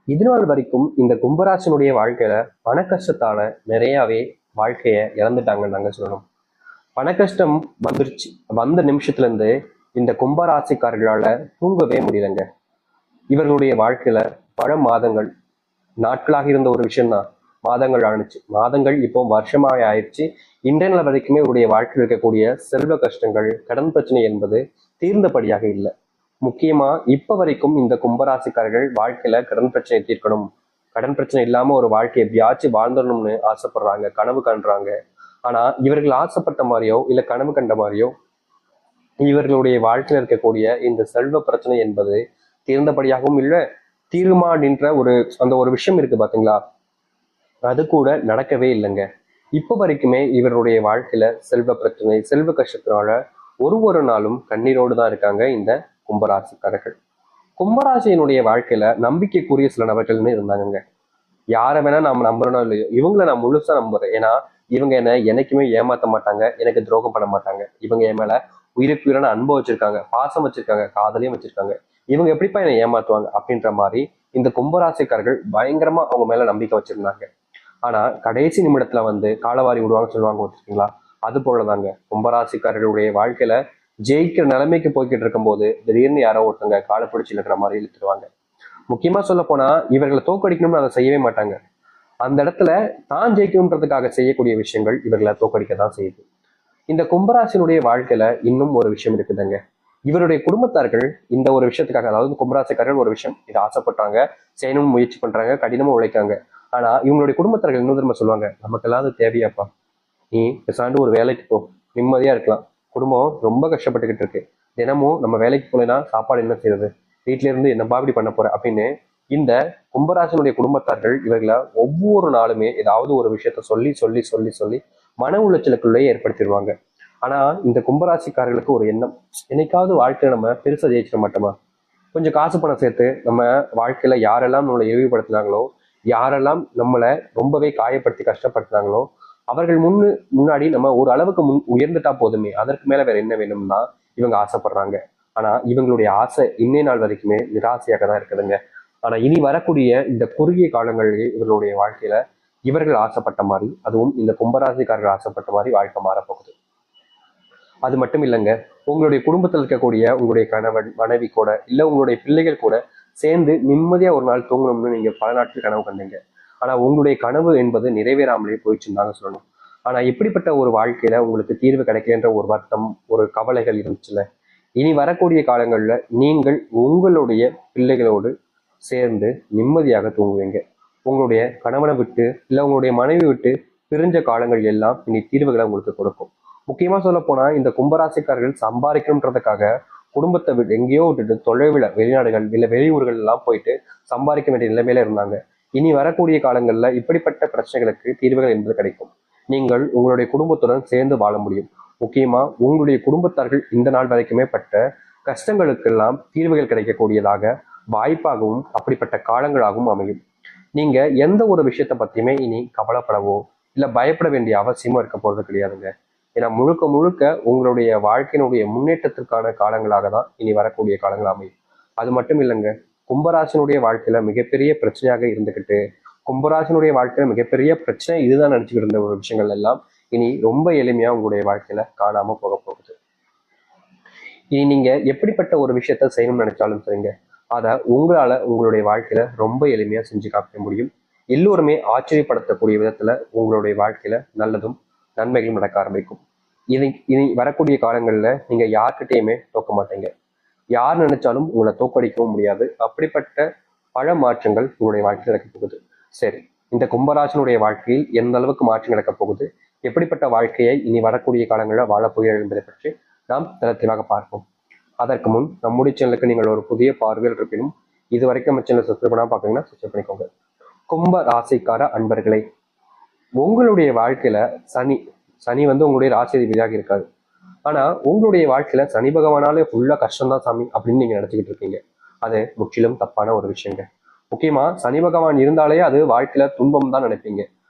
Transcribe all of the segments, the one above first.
இது நாள் வரைக்கும் இந்த கும்பராசனுடைய வாழ்க்கையில பண கஷ்டத்தால நிறையவே வாழ்க்கைய இழந்துட்டாங்கன்னு நாங்க சொல்லணும். பண கஷ்டம் வந்துருச்சு, வந்த நிமிஷத்துல இருந்து இந்த கும்பராசிக்காரர்களால தூங்கவே முடியலங்க. இவர்களுடைய வாழ்க்கையில பல மாதங்கள், நாட்களாக இருந்த ஒரு விஷயம்தான் மாதங்கள் ஆணுச்சு. மாதங்கள் இப்போ வருஷமாக ஆயிடுச்சு. இன்றைய நாள் வரைக்குமே இவருடைய வாழ்க்கையில் இருக்கக்கூடிய செல்வ கஷ்டங்கள், கடன் பிரச்சனை என்பது தீர்ந்தபடியாக இல்லை. முக்கியமா இப்ப வரைக்கும் இந்த கும்பராசிக்காரர்கள் வாழ்க்கையில கடன் பிரச்சனை தீர்க்கணும், கடன் பிரச்சனை இல்லாம ஒரு வாழ்க்கை எப்படியாச்சும் வாழ்ந்துடணும்னு ஆசைப்படுறாங்க, கனவு காண்றாங்க. ஆனா இவர்கள் ஆசைப்பட்ட மாதிரியோ இல்ல கனவு கண்ட மாதிரியோ இவர்களுடைய வாழ்க்கையில இருக்கக்கூடிய இந்த செல்வ பிரச்சனை என்பது தீர்ந்தபடியாகவும் இல்லை. தீருமா அப்படின்ற அந்த ஒரு விஷயம் இருக்கு பாத்தீங்களா, அது கூட நடக்கவே இல்லைங்க. இப்ப வரைக்குமே இவருடைய வாழ்க்கையில செல்வ பிரச்சனை, செல்வ கஷ்டத்தினால ஒரு நாளும் கண்ணீரோடு தான் இருக்காங்க இந்த கும்பராசிக்காரர்கள். கும்பராசியினுடைய வாழ்க்கையில நம்பிக்கைக்குரிய சில நபர்கள்னு இருந்தாங்க. யாரை வேணா நாம நம்புறோம் இல்லையோ, இவங்களை நான் முழுசா நம்புறேன். ஏன்னா இவங்க என்ன என்னைக்குமே ஏமாத்த மாட்டாங்க, எனக்கு துரோகம் பண்ண மாட்டாங்க. இவங்க என் மேல உயிருக்கு உயிரான அன்பை வச்சிருக்காங்க, பாசம் வச்சிருக்காங்க, காதலையும் வச்சிருக்காங்க. இவங்க எப்படிப்பா என்னை ஏமாத்துவாங்க அப்படின்ற மாதிரி இந்த கும்பராசிக்காரர்கள் பயங்கரமா அவங்க மேல நம்பிக்கை வச்சிருந்தாங்க. ஆனா கடைசி நிமிடத்துல காலவாரி விடுவாங்க சொல்லுவாங்க வச்சிருக்கீங்களா, அது போலதாங்க கும்பராசிக்காரர்களுடைய வாழ்க்கையில ஜெயிக்கிற நிலைமைக்கு போய்கிட்டு இருக்கும் போது திடீர்னு யாரோ ஒருத்தங்க காலை பிடிச்சி இழுக்கிற மாதிரி இழுத்துருவாங்க. முக்கியமா சொல்ல போனா இவர்களை தோக்கடிக்கணும்னு அதை செய்யவே மாட்டாங்க. அந்த இடத்துல தான் ஜெயிக்கணுன்றதுக்காக செய்யக்கூடிய விஷயங்கள் இவர்களை தோக்கடிக்க தான் செய்யுது. இந்த கும்பராசினுடைய வாழ்க்கையில இன்னும் ஒரு விஷயம் இருக்குதுங்க. இவருடைய குடும்பத்தார்கள் இந்த ஒரு விஷயத்துக்காக, அதாவது கும்பராசிக்காரர்கள் ஒரு விஷயம் இதை ஆசைப்பட்டாங்க, செய்யணும்னு முயற்சி பண்றாங்க, கடினமா உழைக்காங்க. ஆனா இவங்களுடைய குடும்பத்தார்கள் இன்னும் திரும்ப சொல்லுவாங்க, நமக்கெல்லாம் அது தேவையாப்பா, நீ பேசாண்டு ஒரு வேலைக்கு போ, நிம்மதியா இருக்கலாம். குடும்பம் ரொம்ப கஷ்டப்பட்டுக்கிட்டு இருக்கு, தினமும் நம்ம வேலைக்கு போலனா சாப்பாடு என்ன செய்யறது, வீட்டுல இருந்து என்ன பாபடி பண்ண போற அப்படின்னு இந்த கும்பராசனுடைய குடும்பத்தார்கள் இவர்களை ஒவ்வொரு நாளுமே ஏதாவது ஒரு விஷயத்த சொல்லி சொல்லி சொல்லி சொல்லி மன உளைச்சலுக்குள்ளே ஏற்படுத்திடுவாங்க. ஆனா இந்த கும்பராசிக்காரர்களுக்கு ஒரு எண்ணம், என்னைக்காவது வாழ்க்கையில நம்ம பெருசா ஜெயிச்சிட மாட்டோமா, கொஞ்சம் காசு பணம் சேர்த்து நம்ம வாழ்க்கையில யாரெல்லாம் நம்மளை இழிவுபடுத்தினாங்களோ, யாரெல்லாம் நம்மளை ரொம்பவே காயப்படுத்தி கஷ்டப்படுத்தினாங்களோ அவர்கள் முன்னாடி நம்ம ஒரு அளவுக்கு உயர்ந்துட்டா போதுமே, அதற்கு மேல வேற என்ன வேணும்னா இவங்க ஆசைப்படுறாங்க. ஆனா இவங்களுடைய ஆசை இன்னை நாள் வரைக்குமே நிராசையாக தான் இருக்குதுங்க. ஆனா இனி வரக்கூடிய இந்த குறுகிய காலங்களிலேயே இவர்களுடைய வாழ்க்கையில இவர்கள் ஆசைப்பட்ட மாதிரி, அதுவும் இந்த கும்பராசிக்காரர்கள் ஆசைப்பட்ட மாதிரி வாழ்க்கை மாறப்போகுது. அது மட்டும் இல்லைங்க, உங்களுடைய குடும்பத்தில் இருக்கக்கூடிய உங்களுடைய கணவன் மனைவி கூட இல்ல உங்களுடைய பிள்ளைகள் கூட சேர்ந்து நிம்மதியா ஒரு நாள் தூங்கணும்னு நீங்க பல நாட்கள் கனவு கண்டீங்க. ஆனா உங்களுடைய கனவு என்பது நிறைவேறாமலே போயிடுச்சுன்னு சொல்லணும். ஆனா இப்படிப்பட்ட ஒரு வாழ்க்கையில உங்களுக்கு தீர்வு கிடைக்கின்ற ஒரு வருத்தம், ஒரு கவலைகள் இருந்துச்சுல்ல, இனி வரக்கூடிய காலங்கள்ல நீங்கள் உங்களுடைய பிள்ளைகளோடு சேர்ந்து நிம்மதியாக தூங்குவீங்க. உங்களுடைய கணவனை விட்டு இல்ல உங்களுடைய மனைவி விட்டு பிரிஞ்ச காலங்கள் எல்லாம் இனி தீர்வுகளை உங்களுக்கு கொடுக்கும். முக்கியமா சொல்ல போனா இந்த கும்பராசிக்காரர்கள் சம்பாதிக்கணுன்றதுக்காக குடும்பத்தை விட்டு எங்கேயோ விட்டுட்டு தொலைவில் வெளிநாடுகள் இல்ல வெளியூர்கள் எல்லாம் போயிட்டு சம்பாதிக்க வேண்டிய நிலைமையில இருந்தாங்க. இனி வரக்கூடிய காலங்கள்ல இப்படிப்பட்ட பிரச்சனைகளுக்கு தீர்வுகள் என்பது கிடைக்கும். நீங்கள் உங்களுடைய குடும்பத்துடன் சேர்ந்து வாழ முடியும். முக்கியமா உங்களுடைய குடும்பத்தார்கள் இந்த நாள் வரைக்குமே பட்ட கஷ்டங்களுக்கெல்லாம் தீர்வுகள் கிடைக்கக்கூடியதாக வாய்ப்பாகவும் அப்படிப்பட்ட காலங்களாகவும் அமையும். நீங்க எந்த ஒரு விஷயத்த பத்தியுமே இனி கவலைப்படவோ இல்ல பயப்பட வேண்டிய அவசியமும் இருக்க போறது கிடையாதுங்க. ஏன்னா முழுக்க முழுக்க உங்களுடைய வாழ்க்கையினுடைய முன்னேற்றத்திற்கான காலங்களாக தான் இனி வரக்கூடிய காலங்கள் அமையும். அது மட்டும் இல்லைங்க, கும்பராசனுடைய வாழ்க்கையில மிகப்பெரிய பிரச்சனையாக இருந்துகிட்டு, கும்பராசனுடைய வாழ்க்கையில மிகப்பெரிய பிரச்சனை இதுதான் நினைச்சுக்கிட்டு இருந்த ஒரு விஷயங்கள் எல்லாம் இனி ரொம்ப எளிமையா உங்களுடைய வாழ்க்கையில காணாம போக போகுது. இனி நீங்க எப்படிப்பட்ட ஒரு விஷயத்த செய்யணும்னு நினைச்சாலும் சரிங்க, அதை உங்களால உங்களுடைய வாழ்க்கையில ரொம்ப எளிமையா செஞ்சு காட்ட முடியும். எல்லோருமே ஆச்சரியப்படுத்தக்கூடிய விதத்துல உங்களுடைய வாழ்க்கையில நல்லதும் நன்மைகளும் நடக்க ஆரம்பிக்கும். இனி இனி வரக்கூடிய காலங்கள்ல நீங்க யார்கிட்டயுமே தோக்க மாட்டீங்க. யார் நினைச்சாலும் உங்களை தோக்கடிக்கவும் முடியாது. அப்படிப்பட்ட பல மாற்றங்கள் உங்களுடைய வாழ்க்கையில் நடக்க போகுது. சரி, இந்த கும்பராசனுடைய வாழ்க்கையில் எந்த அளவுக்கு மாற்றம் நடக்க போகுது, எப்படிப்பட்ட வாழ்க்கையை இனி வரக்கூடிய காலங்களில் வாழப்போகிறீர்கள் என்பதை பற்றி நாம் தெளிவாக பார்ப்போம். அதற்கு முன் நம்முடைய சேனலுக்கு நீங்கள் ஒரு புதிய பார்வையில் இருப்பினும் இது வரைக்கும் நம்ம சேனல் சப்ஸ்கிரைப் பண்ணாம பார்க்கறீங்கன்னா சப்ஸ்கிரைப் பண்ணிக்கோங்க. கும்ப ராசிக்கார அன்பர்களே, உங்களுடைய வாழ்க்கையில சனி சனி உங்களுடைய ராசி அதிபதியாக இருக்காது. ஆனா உங்களுடைய வாழ்க்கையில சனி பகவானாலே ஃபுல்லா கஷ்டம்தான் சாமி அப்படின்னு நீங்க நினைச்சுக்கிட்டு இருக்கீங்க. அது முற்றிலும் தப்பான ஒரு விஷயங்க. முக்கியமா சனி பகவான் இருந்தாலே அது வாழ்க்கையில துன்பம் தான் நினைப்பீங்க.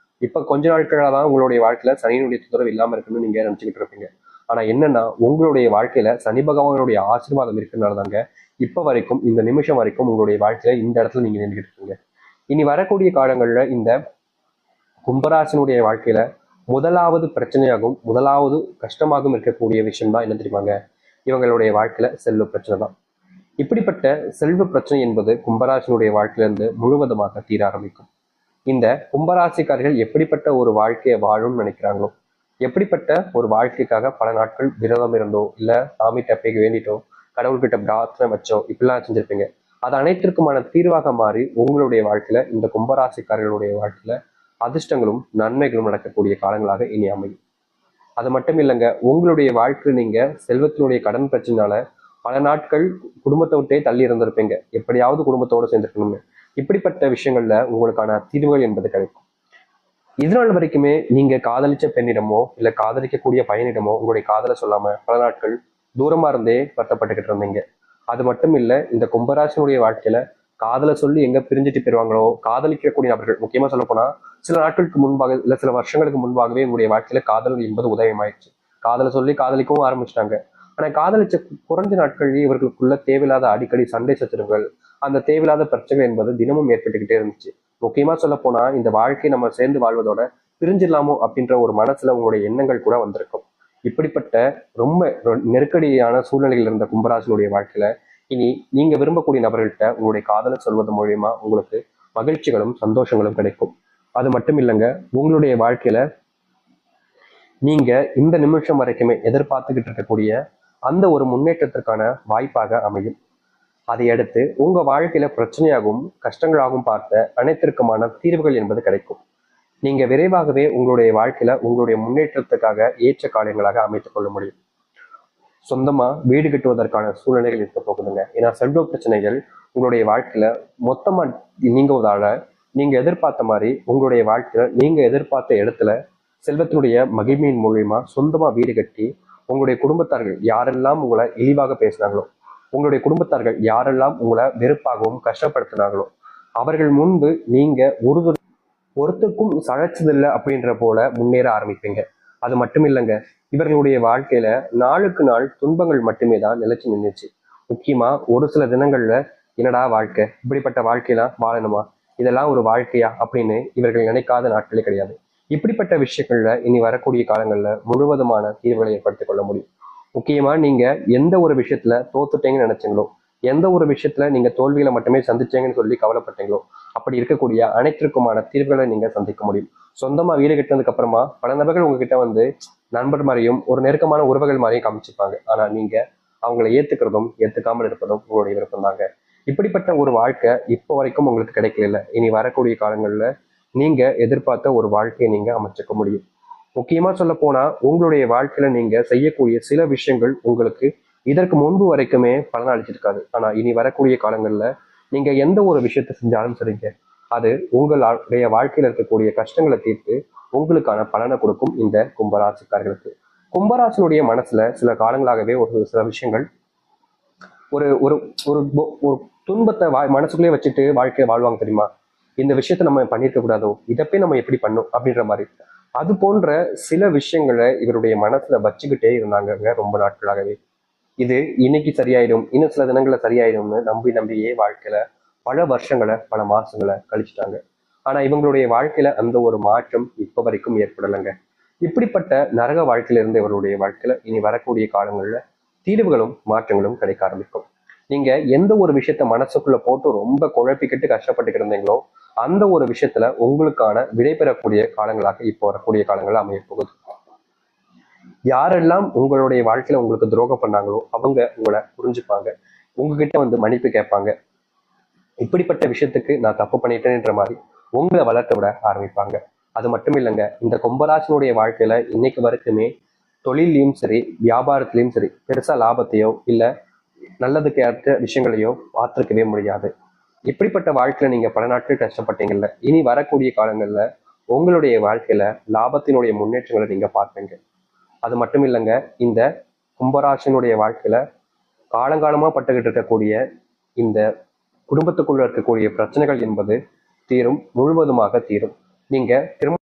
இப்ப கொஞ்ச நாட்களாக தான் உங்களுடைய வாழ்க்கையில சனியினுடைய தொந்தரவு இல்லாம இருக்குன்னு நீங்க நினைச்சுக்கிட்டு இருப்பீங்க. ஆனா என்னன்னா உங்களுடைய வாழ்க்கையில சனி பகவானுடைய ஆசீர்வாதம் இருக்கிறதுனால தாங்க இப்ப வரைக்கும் இந்த நிமிஷம் வரைக்கும் உங்களுடைய வாழ்க்கையில இந்த இடத்துல நீங்க நின்றுட்டு இருக்கீங்க. இனி வரக்கூடிய காலங்கள்ல இந்த கும்பராசினுடைய வாழ்க்கையில முதலாவது பிரச்சனையாகவும் முதலாவது கஷ்டமாகவும் இருக்கக்கூடிய விஷயம் தான் என்ன தெரியுமாங்க? இவங்களுடைய வாழ்க்கையில செல்வ பிரச்சனை தான். இப்படிப்பட்ட செல்வ பிரச்சனை என்பது கும்பராசினுடைய வாழ்க்கையிலிருந்து முழுவதுமாக தீர ஆரம்பிக்கும். இந்த கும்பராசிக்காரர்கள் எப்படிப்பட்ட ஒரு வாழ்க்கையை வாழும்னு நினைக்கிறாங்களோ, எப்படிப்பட்ட ஒரு வாழ்க்கைக்காக பல நாட்கள் விரதம் இருந்தோ இல்ல சாமிகிட்ட போய் வேண்டிட்டோ கடவுள்கிட்ட பிரார்த்தனை வச்சோ இப்படிலாம் செஞ்சிருப்பீங்க. அது அனைத்திற்குமான தீர்வாக மாறி உங்களுடைய வாழ்க்கையில இந்த கும்பராசிக்காரர்களுடைய வாழ்க்கையில அதிர்ஷ்டங்களும் நன்மைகளும் நடக்கக்கூடிய காலங்களாக இனி அமையும். அது மட்டும் இல்லைங்க, உங்களுடைய வாழ்க்கையில் நீங்க செல்வத்தினுடைய கடன் பிரச்சனைனால பல நாட்கள் குடும்பத்தை விட்டே தள்ளி இருந்திருப்பீங்க. எப்படியாவது குடும்பத்தோடு சேர்ந்துருக்கணும்னு. இப்படிப்பட்ட விஷயங்கள்ல உங்களுக்கான தீர்வுகள் என்பது கிடைக்கும். இதனால் வரைக்குமே நீங்க காதலிச்ச பெண்ணிடமோ இல்ல காதலிக்கக்கூடிய பையனிடமோ உங்களுடைய காதலை சொல்லாம பல நாட்கள் தூரமா இருந்தே வருத்தப்பட்டுக்கிட்டு இருந்தீங்க. அது மட்டும் இல்ல, இந்த கும்பராசினுடைய வாழ்க்கையில காதலை சொல்லி எங்க பிரிஞ்சுட்டு போயிருவாங்களோ, காதலிக்கக்கூடிய நபர்கள் முக்கியமா சொல்ல போனா சில நாட்களுக்கு முன்பாக இல்ல சில வருஷங்களுக்கு முன்பாகவே உங்களுடைய வாழ்க்கையில காதல் என்பது உதயமாயிடுச்சு. காதலை சொல்லி காதலிக்கவும் ஆரம்பிச்சிட்டாங்க. ஆனா காதலிச்ச குறைஞ்ச நாட்கள்லயே இவர்களுக்குள்ள தேவையில்லாத அடிக்கடி சண்டை சச்சரவுகள், அந்த தேவையில்லாத பிரச்சனைகள் என்பது தினமும் ஏற்பட்டுக்கிட்டே இருந்துச்சு. முக்கியமா சொல்ல போனா இந்த வாழ்க்கை நம்ம சேர்ந்து வாழ்வதோட பிரிஞ்சிடலாமோ அப்படின்ற ஒரு மனசுல உங்களுடைய எண்ணங்கள் கூட வந்திருக்கும். இப்படிப்பட்ட ரொம்ப நெருக்கடியான சூழ்நிலையில் இருந்த கும்பராசினுடைய வாழ்க்கையில இனி நீங்க விரும்பக்கூடிய நபர்கள்ட்ட உங்களுடைய காதலை சொல்வது மூலியமா உங்களுக்கு மகிழ்ச்சிகளும் சந்தோஷங்களும் கிடைக்கும். அது மட்டும் இல்லைங்க, உங்களுடைய வாழ்க்கையில நீங்க இந்த நிமிஷம் வரைக்குமே எதிர்பார்த்துக்கிட்டு இருக்கக்கூடிய அந்த ஒரு முன்னேற்றத்திற்கான வாய்ப்பாக அமையும். அதை அடுத்து உங்க வாழ்க்கையில பிரச்சனையாகவும் கஷ்டங்களாகவும் பார்த்த அனைத்திற்குமான தீர்வுகள் என்பது கிடைக்கும். நீங்க விரைவாகவே உங்களுடைய வாழ்க்கையில உங்களுடைய முன்னேற்றத்துக்காக ஏற்ற காரியங்களாக அமைத்துக் கொள்ள முடியும். சொந்தமா வீடு கட்டுவதற்கான சூழ்நிலைகள் இருக்க போகுதுங்க. ஏன்னா செல்வ பிரச்சனைகள் உங்களுடைய வாழ்க்கையில மொத்தமா நீங்குவதால நீங்க எதிர்பார்த்த மாதிரி உங்களுடைய வாழ்க்கையில நீங்க எதிர்பார்த்த இடத்துல செல்வத்தினுடைய மகிமையின் மூலியமா சொந்தமா வீடு கட்டி உங்களுடைய குடும்பத்தார்கள் யாரெல்லாம் உங்களை இழிவாக பேசினாங்களோ, உங்களுடைய குடும்பத்தார்கள் யாரெல்லாம் உங்களை வெறுப்பாகவும் கஷ்டப்படுத்தினாங்களோ அவர்கள் முன்பு நீங்க ஒருத்தருக்கும் சளைச்சதில்லை அப்படின்ற போல முன்னேற ஆரம்பிப்பீங்க. அது மட்டும் இல்லைங்க, இவர்களுடைய வாழ்க்கையில நாளுக்கு நாள் துன்பங்கள் மட்டுமே தான் நிலைச்சு நின்றுச்சு. முக்கியமா ஒரு சில தினங்கள்ல என்னடா வாழ்க்கை, இப்படிப்பட்ட வாழ்க்கையெல்லாம் வாழணுமா, இதெல்லாம் ஒரு வாழ்க்கையா அப்படின்னு இவர்கள் நினைக்காத நாட்களே கிடையாது. இப்படிப்பட்ட விஷயங்கள்ல இனி வரக்கூடிய காலங்கள்ல முழுவதுமான தீர்வுகளை ஏற்படுத்திக் கொள்ள முடியும். முக்கியமா நீங்க எந்த ஒரு விஷயத்துல தோத்துட்டீங்கன்னு நினைச்சீங்களோ, எந்த ஒரு விஷயத்துல நீங்க தோல்வியில மட்டுமே சந்திச்சீங்கன்னு சொல்லி கவலைப்பட்டீங்களோ, அப்படி இருக்கக்கூடிய அனைத்திற்குமான தீர்வுகளை நீங்க சந்திக்க முடியும். சொந்தமா வீடு கட்டினதுக்கு அப்புறமா பல நபர்கள் உங்ககிட்ட வந்து நண்பர் மாதிரியும் ஒரு நெருக்கமான உறவுகள் மாதிரியும் காமிச்சிருப்பாங்க. ஆனா நீங்க அவங்களை ஏத்துக்கிறதும் ஏத்துக்காமல் இருப்பதும் உங்களுடைய விருப்பம் தாங்க. இப்படிப்பட்ட ஒரு வாழ்க்கை இப்போ வரைக்கும் உங்களுக்கு கிடைக்கல. இனி வரக்கூடிய காலங்கள்ல நீங்க எதிர்பார்த்த ஒரு வாழ்க்கையை நீங்க அமைச்சுக்க முடியும். முக்கியமா சொல்ல போனா உங்களுடைய வாழ்க்கையில நீங்க செய்யக்கூடிய சில விஷயங்கள் உங்களுக்கு இதற்கு முன்பு வரைக்குமே பலன் அளிச்சிருக்காது. ஆனா இனி வரக்கூடிய காலங்கள்ல நீங்க எந்த ஒரு விஷயத்த செஞ்சாலும் சரிங்க, அது உங்களுடைய வாழ்க்கையில இருக்கக்கூடிய கஷ்டங்களை தீர்த்து உங்களுக்கான பலனை கொடுக்கும். இந்த கும்பராசிக்காரர்களுக்கு கும்பராசினுடைய மனசுல சில காலங்களாகவே ஒரு சில விஷயங்கள் ஒரு ஒரு ஒரு ஒரு துன்பத்தை மனசுக்குள்ளேயே வச்சுட்டு வாழ்க்கையை வாழ்வாங்க தெரியுமா? இந்த விஷயத்த நம்ம பண்ணிருக்க கூடாதோ, இதப்பே நம்ம எப்படி பண்ணோம் அப்படின்ற மாதிரி அது போன்ற சில விஷயங்களை இவருடைய மனசுல வச்சுக்கிட்டே இருந்தாங்க ரொம்ப நாட்களாகவே. இது இன்னைக்கு சரியாயிடும், இன்னும் சில தினங்கள்ல சரியாயிடும்னு நம்பி நம்பியே வாழ்க்கையில பல வருஷங்களை பல மாசங்களை கழிச்சிட்டாங்க. ஆனா இவங்களுடைய வாழ்க்கையில அந்த ஒரு மாற்றம் இப்ப வரைக்கும் ஏற்படலைங்க. இப்படிப்பட்ட நரக வாழ்க்கையில இருந்து இவருடைய வாழ்க்கையில இனி வரக்கூடிய காலங்கள்ல தீர்வுகளும் மாற்றங்களும் கிடைக்க ஆரம்பிக்கும். நீங்க எந்த ஒரு விஷயத்த மனசுக்குள்ள போட்டு ரொம்ப குழப்பிக்கிட்டு கஷ்டப்பட்டுக்கிட்டு இருந்தீங்களோ அந்த ஒரு விஷயத்துல உங்களுக்கான விடை பெறக்கூடிய காலங்களாக இப்போ வரக்கூடிய காலங்கள் அமைய போகுது. யாரெல்லாம் உங்களுடைய வாழ்க்கையில உங்களுக்கு துரோகம் பண்ணாங்களோ அவங்க உங்களை புரிஞ்சுப்பாங்க, உங்ககிட்ட வந்து மன்னிப்பு கேட்பாங்க. இப்படிப்பட்ட விஷயத்துக்கு நான் தப்பு பண்ணிட்டேன்ற மாதிரி உங்களை வளர்த்த விட ஆரம்பிப்பாங்க. அது மட்டும் இல்லைங்க, இந்த கும்பராசினுடைய வாழ்க்கையில இன்னைக்கு வரைக்குமே தொழிலையும் சரி வியாபாரத்திலையும் சரி பெருசா லாபத்தையோ இல்ல நல்லதுக்கு ஏற்ற விஷயங்களையோ பார்த்துருக்கவே முடியாது. இப்படிப்பட்ட வாழ்க்கையில நீங்க பல நாட்கள் கஷ்டப்பட்டீங்கல்ல, இனி வரக்கூடிய காலங்கள்ல உங்களுடைய வாழ்க்கையில லாபத்தினுடைய முன்னேற்றங்களை நீங்க பார்ப்பீங்க. அது மட்டும் இல்லைங்க, இந்த கும்பராசினுடைய வாழ்க்கையில காலங்காலமா பட்டுக்கிட்டு இருக்கக்கூடிய இந்த குடும்பத்துக்குள்ள இருக்கக்கூடிய பிரச்சனைகள் என்பது தீரும், முழுவதுமாக தீரும். நீங்க திரும்ப